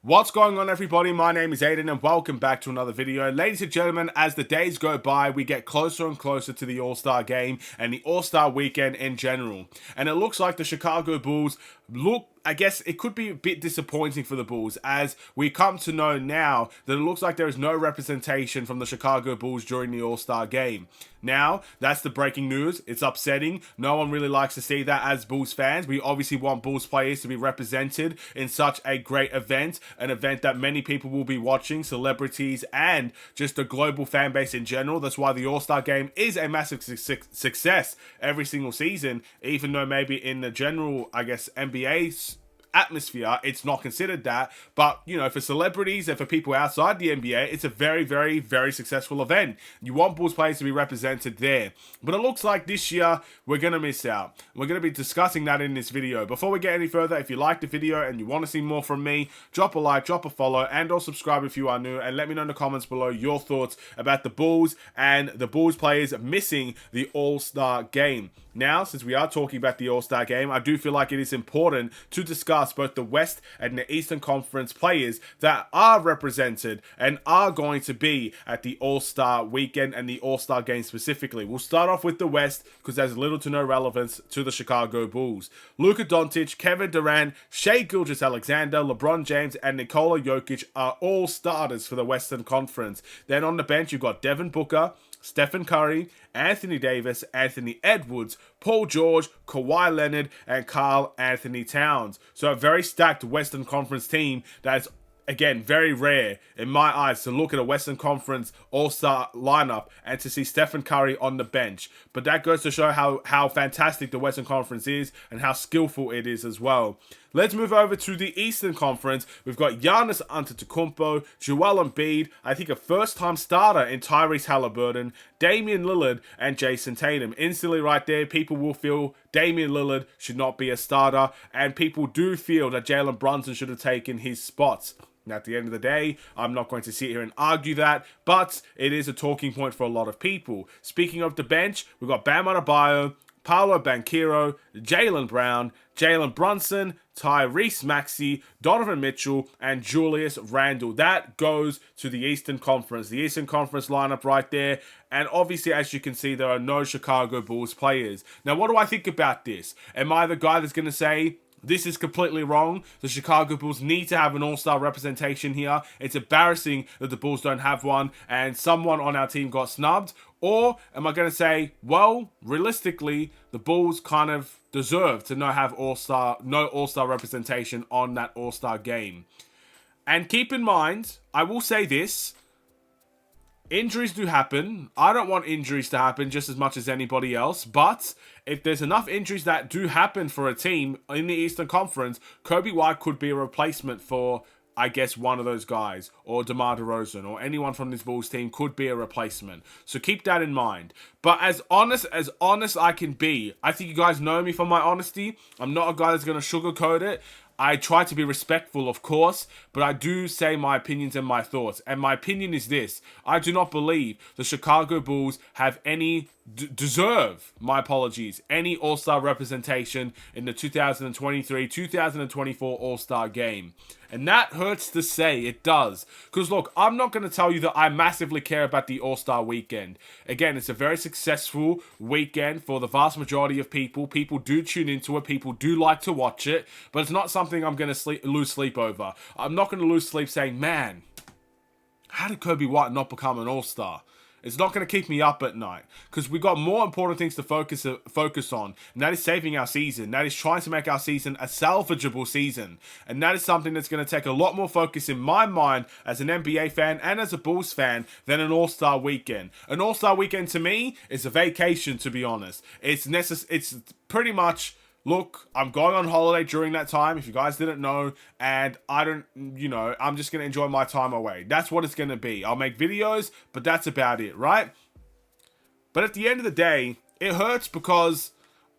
What's going on, everybody? My name is Aiden and welcome back to another video. Ladies and gentlemen, as the days go by, we get closer and closer to the All-Star game and the All-Star weekend in general. And it looks like the Chicago Bulls I guess it could be a bit disappointing for the Bulls, as we come to know now that it looks like there is no representation from the Chicago Bulls during the All-Star game. Now, that's the breaking news. It's upsetting. No one really likes to see that as Bulls fans. We obviously want Bulls players to be represented in such a great event, an event that many people will be watching, celebrities and just the global fan base in general. That's why the All-Star game is a massive success every single season, even though maybe in the general, I guess, NBA atmosphere, it's not considered that. But, you know, for celebrities and for people outside the NBA, it's a very, very, very successful event. You want Bulls players to be represented there. But it looks like this year, we're going to miss out. We're going to be discussing that in this video. Before we get any further, if you like the video and you want to see more from me, drop a like, drop a follow, and or subscribe if you are new, and let me know in the comments below your thoughts about the Bulls and the Bulls players missing the All-Star game. Now, since we are talking about the All-Star game, I do feel like it is important to discuss both the West and the Eastern Conference players that are represented and are going to be at the All-Star weekend and the All-Star game specifically. We'll start off with the West because there's little to no relevance to the Chicago Bulls. Luka Doncic, Kevin Durant, Shai Gilgeous-Alexander, LeBron James, and Nikola Jokic are all starters for the Western Conference. Then on the bench, you've got Devin Booker, Stephen Curry, Anthony Davis, Anthony Edwards, Paul George, Kawhi Leonard, and Karl Anthony Towns. So a very stacked Western Conference team that is, again, very rare in my eyes to look at a Western Conference All-Star lineup and to see Stephen Curry on the bench. But that goes to show how fantastic the Western Conference is and how skillful it is as well. Let's move over to the Eastern Conference. We've got Giannis Antetokounmpo, Joel Embiid, I think a first-time starter in Tyrese Halliburton, Damian Lillard, and Jason Tatum. Instantly right there, people will feel Damian Lillard should not be a starter, and people do feel that Jalen Brunson should have taken his spots. Now, at the end of the day, I'm not going to sit here and argue that, but it is a talking point for a lot of people. Speaking of the bench, we've got Bam Adebayo, Paolo Banchero, Jaylen Brown, Jalen Brunson, Tyrese Maxey, Donovan Mitchell, and Julius Randle. That goes to the Eastern Conference. The Eastern Conference lineup right there. And obviously, as you can see, there are no Chicago Bulls players. Now, what do I think about this? Am I the guy that's going to say, this is completely wrong? The Chicago Bulls need to have an all-star representation here. It's embarrassing that the Bulls don't have one and someone on our team got snubbed. Or am I going to say, well, realistically, the Bulls kind of deserve to not have no all-star representation on that all-star game. And keep in mind, I will say this, injuries do happen. I don't want injuries to happen just as much as anybody else, but if there's enough injuries that do happen for a team in the Eastern Conference, Kobe White could be a replacement for, I guess, one of those guys, or DeMar DeRozan, or anyone from this Bulls team could be a replacement. So keep that in mind. But as honest I can be, I think you guys know me for my honesty. I'm not a guy that's going to sugarcoat it. I try to be respectful, of course, but I do say my opinions and my thoughts. And my opinion is this. I do not believe the Chicago Bulls have any any All-Star representation in the 2023-2024 All-Star game. And that hurts to say, it does. Because look, I'm not going to tell you that I massively care about the All-Star weekend. Again, it's a very successful weekend for the vast majority of people. People do tune into it. People do like to watch it. But it's not something I'm going to lose sleep over. I'm not going to lose sleep saying, man, how did Kobe White not become an All-Star? It's not going to keep me up at night because we got more important things to focus on, and that is saving our season. That is trying to make our season a salvageable season, and that is something that's going to take a lot more focus in my mind as an NBA fan and as a Bulls fan than an All-Star weekend. An All-Star weekend to me is a vacation, to be honest. It's pretty much, look, I'm going on holiday during that time, if you guys didn't know, and I'm just going to enjoy my time away. That's what it's going to be. I'll make videos, but that's about it, right? But at the end of the day, it hurts because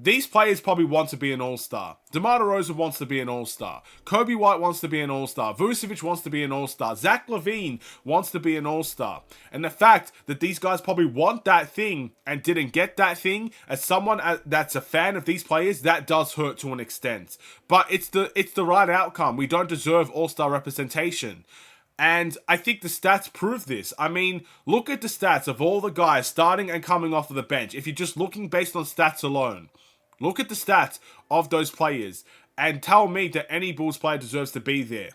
these players probably want to be an all-star. DeMar DeRozan wants to be an all-star. Kobe White wants to be an all-star. Vucevic wants to be an all-star. Zach LaVine wants to be an all-star. And the fact that these guys probably want that thing and didn't get that thing, as someone that's a fan of these players, that does hurt to an extent. But it's the right outcome. We don't deserve all-star representation. And I think the stats prove this. I mean, look at the stats of all the guys starting and coming off of the bench. If you're just looking based on stats alone, look at the stats of those players and tell me that any Bulls player deserves to be there.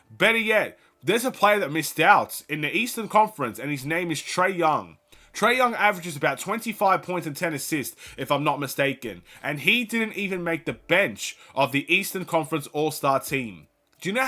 Better yet, there's a player that missed out in the Eastern Conference, and his name is Trae Young. Trae Young averages about 25 points and 10 assists, if I'm not mistaken. And he didn't even make the bench of the Eastern Conference All-Star team. Do you know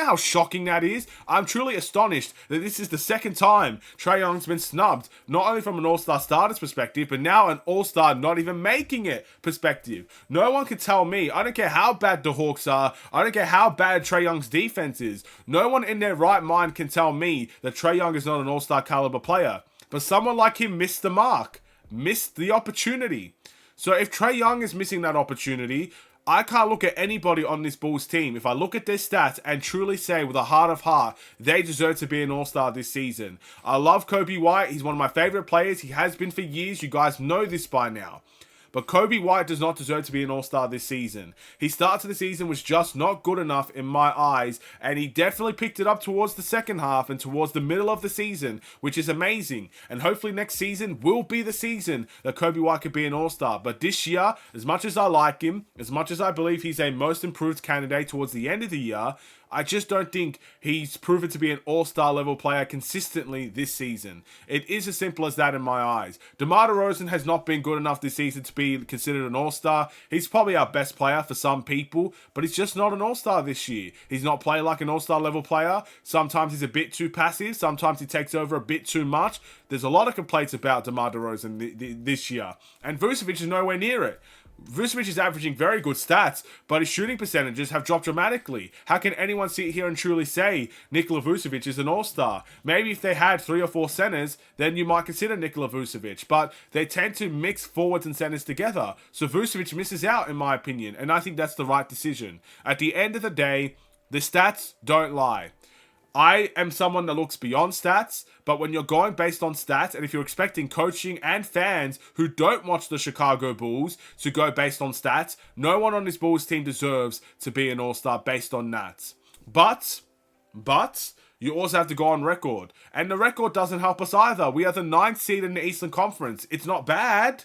how shocking that is? I'm truly astonished that this is the second time Trae Young's been snubbed, not only from an all-star starters perspective, but now an all-star not even making it perspective. No one can tell me, I don't care how bad the Hawks are, I don't care how bad Trae Young's defense is, no one in their right mind can tell me that Trae Young is not an all-star caliber player. But someone like him missed the mark, missed the opportunity. So if Trae Young is missing that opportunity, I can't look at anybody on this Bulls team, if I look at their stats and truly say with a heart of heart, they deserve to be an all-star this season. I love Kobe White. He's one of my favorite players. He has been for years. You guys know this by now. But Kobe White does not deserve to be an all-star this season. His start to the season was just not good enough in my eyes, and he definitely picked it up towards the second half and towards the middle of the season, which is amazing. And hopefully next season will be the season that Kobe White could be an all-star. But this year, as much as I like him, as much as I believe he's a most improved candidate towards the end of the year, I just don't think he's proven to be an all-star level player consistently this season. It is as simple as that in my eyes. DeMar DeRozan has not been good enough this season to be considered an all-star. He's probably our best player for some people, but he's just not an all-star this year. He's not playing like an all-star level player. Sometimes he's a bit too passive. Sometimes he takes over a bit too much. There's a lot of complaints about DeMar DeRozan this year, and Vucevic is nowhere near it. Vucevic is averaging very good stats, but his shooting percentages have dropped dramatically. How can anyone sit here and truly say Nikola Vucevic is an all-star? Maybe if they had 3 or 4 centers, then you might consider Nikola Vucevic, but they tend to mix forwards and centers together. So Vucevic misses out, in my opinion, and I think that's the right decision. At the end of the day, the stats don't lie. I am someone that looks beyond stats, but when you're going based on stats, and if you're expecting coaching and fans who don't watch the Chicago Bulls to go based on stats, no one on this Bulls team deserves to be an all-star based on that. But, you also have to go on record. And the record doesn't help us either. We are the 9th seed in the Eastern Conference. It's not bad.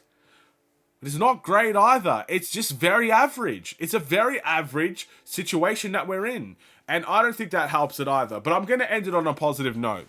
It's not great either. It's just very average. It's a very average situation that we're in. And I don't think that helps it either. But I'm going to end it on a positive note.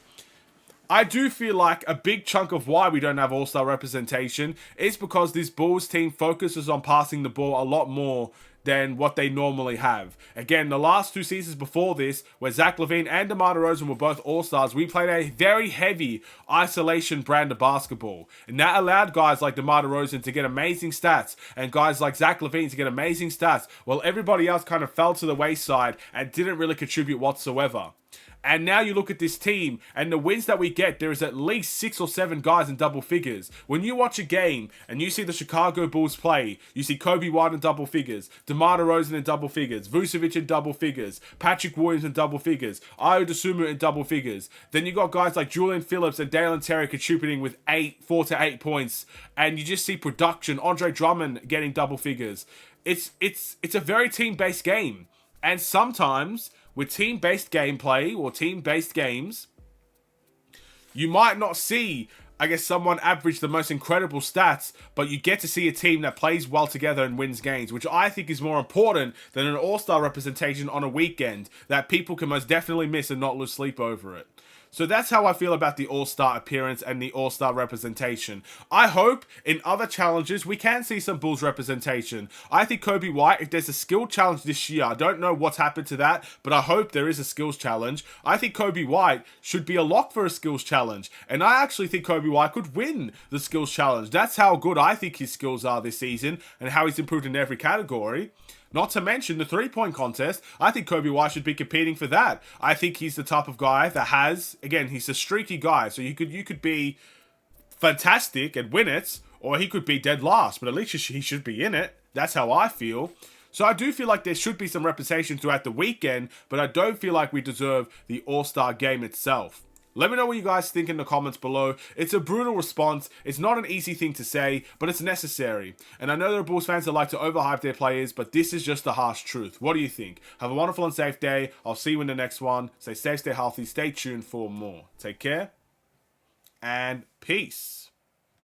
I do feel like a big chunk of why we don't have all-star representation is because this Bulls team focuses on passing the ball a lot more than what they normally have. Again, the last 2 seasons before this, where Zach LaVine and DeMar DeRozan were both all-stars, we played a very heavy isolation brand of basketball. And that allowed guys like DeMar DeRozan to get amazing stats, and guys like Zach LaVine to get amazing stats, while everybody else kind of fell to the wayside and didn't really contribute whatsoever. And now you look at this team, and the wins that we get, there is at least 6 or 7 guys in double figures. When you watch a game and you see the Chicago Bulls play, you see Kobe White in double figures, DeMar DeRozan in double figures, Vucevic in double figures, Patrick Williams in double figures, Ayo Dosunmu in double figures. Then you got guys like Julian Phillips and Dalen Terry contributing with 4 to 8 points, and you just see production. Andre Drummond getting double figures. It's a very team-based game, and sometimes with team-based gameplay or team-based games, you might not see, I guess, someone average the most incredible stats, but you get to see a team that plays well together and wins games, which I think is more important than an all-star representation on a weekend that people can most definitely miss and not lose sleep over it. So that's how I feel about the all-star appearance and the all-star representation. I hope in other challenges we can see some Bulls representation. I think Kobe White, if there's a skill challenge this year, I don't know what's happened to that, but I hope there is a skills challenge. I think Kobe White should be a lock for a skills challenge. And I actually think Kobe White could win the skills challenge. That's how good I think his skills are this season and how he's improved in every category. Not to mention the 3-point contest. I think Kobe White should be competing for that. I think he's the type of guy that has, again, he's a streaky guy. So you could be fantastic and win it, or he could be dead last, but at least he should be in it. That's how I feel. So I do feel like there should be some representation throughout the weekend, but I don't feel like we deserve the All-Star game itself. Let me know what you guys think in the comments below. It's a brutal response. It's not an easy thing to say, but it's necessary. And I know there are Bulls fans that like to overhype their players, but this is just the harsh truth. What do you think? Have a wonderful and safe day. I'll see you in the next one. Stay safe, stay healthy, stay tuned for more. Take care, and peace.